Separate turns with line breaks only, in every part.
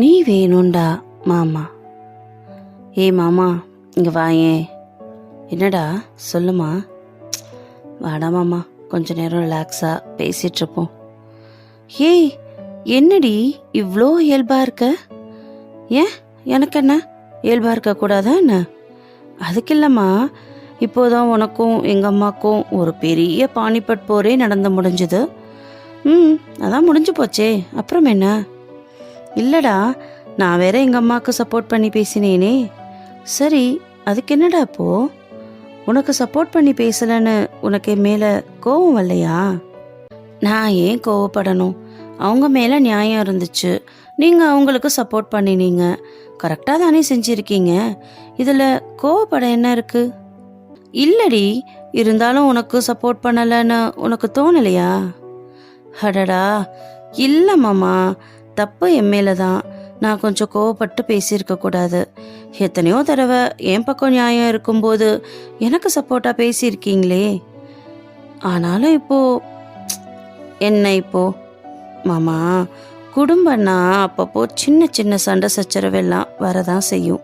நீ வேணும்டா மாமா. மாமா இங்கே வாயேன். என்னடா சொல்லுமா. வாடா மாமா, கொஞ்ச நேரம் ரிலாக்ஸாக பேசிகிட்ருப்போம். என்னடி இவ்வளோ இயல்பாக இருக்க? ஏன் எனக்கு என்ன இயல்பாக இருக்கக்கூடாதா என்ன? அதுக்கு இல்லைம்மா, இப்போதான் உனக்கும் எங்கள் அம்மாக்கும் ஒரு பெரிய பானிபட் போரே நடந்து முடிஞ்சுது. அதான் முடிஞ்சு போச்சே, அப்புறம் என்ன? இல்லைடா, நான் வேற எங்கள் அம்மாவுக்கு சப்போர்ட் பண்ணி பேசினேனே. சரி, அதுக்கு என்னடா இப்போ? உனக்கு சப்போர்ட் பண்ணி பேசலன்னு உனக்கு என் மேலே கோவம் வரலையா? நான் ஏன் கோவப்படணும்? அவங்க மேலே நியாயம் இருந்துச்சு, நீங்கள் அவங்களுக்கு சப்போர்ட் பண்ணினீங்க, கரெக்டாக தானே செஞ்சுருக்கீங்க. இதில் கோவப்பட என்ன இருக்கு? இல்லடி, இருந்தாலும் உனக்கு சப்போர்ட் பண்ணலைன்னு உனக்கு தோணலையா? அடடா இல்லை மாமா, தப்பு என் மேலே தான். நான் கொஞ்சம் கோவப்பட்டு பேசியிருக்கக்கூடாது. எத்தனையோ தடவை என் பக்கம் நியாயம் இருக்கும்போது எனக்கு சப்போர்ட்டாக பேசியிருக்கீங்களே. ஆனாலும் என்ன இப்போ மாமா, குடும்பம்னா அப்பப்போ சின்ன சின்ன சண்டை சச்சரவெல்லாம் வரதான் செய்யும்.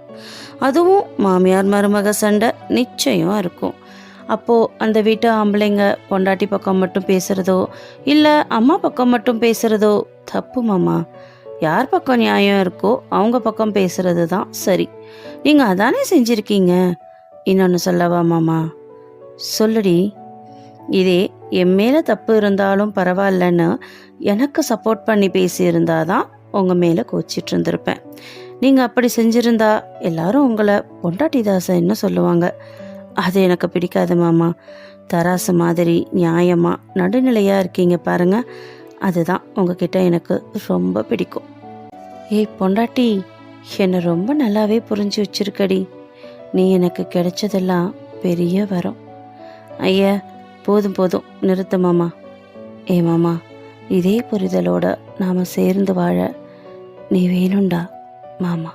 அதுவும் மாமியார் மருமக சண்டை நிச்சயம் இருக்கும். அப்போது அந்த வீட்டு ஆம்பளைங்க பொண்டாட்டி பக்கம் மட்டும் பேசுகிறதோ இல்லை அம்மா பக்கம் மட்டும் பேசுகிறதோ தப்பு மாமா. யார் பக்கம் நியாயம் இருக்கோ அவங்க பக்கம் பேசுகிறது தான் சரி. நீங்கள் அதானே செஞ்சுருக்கீங்க. இன்னொன்று சொல்லவா மாமா? சொல்லுடி. இதே என் மேலே தப்பு இருந்தாலும் பரவாயில்லன்னு எனக்கு சப்போர்ட் பண்ணி பேசியிருந்தாதான் உங்கள் மேலே கோச்சிட்டு இருந்திருப்பேன். நீங்கள் அப்படி செஞ்சுருந்தா எல்லாரும் உங்களை பொண்டாட்டி தாசன்னு சொல்லுவாங்க. அது எனக்கு பிடிக்காது மாமா. தராசு மாதிரி நியாயமாக நடுநிலையாக இருக்கீங்க பாருங்க, அதுதான் உங்ககிட்ட எனக்கு ரொம்ப பிடிக்கும். பொண்டாட்டி, என்னை ரொம்ப நல்லாவே புரிஞ்சு வச்சிருக்கடி. நீ எனக்கு கிடைச்சதெல்லாம் பெரிய வரம். ஐயா போதும் போதும் நிறுத்து மாமா. மாமா, இதே புரிதலோட நாம் சேர்ந்து வாழ நீ வேணும்டா மாமா.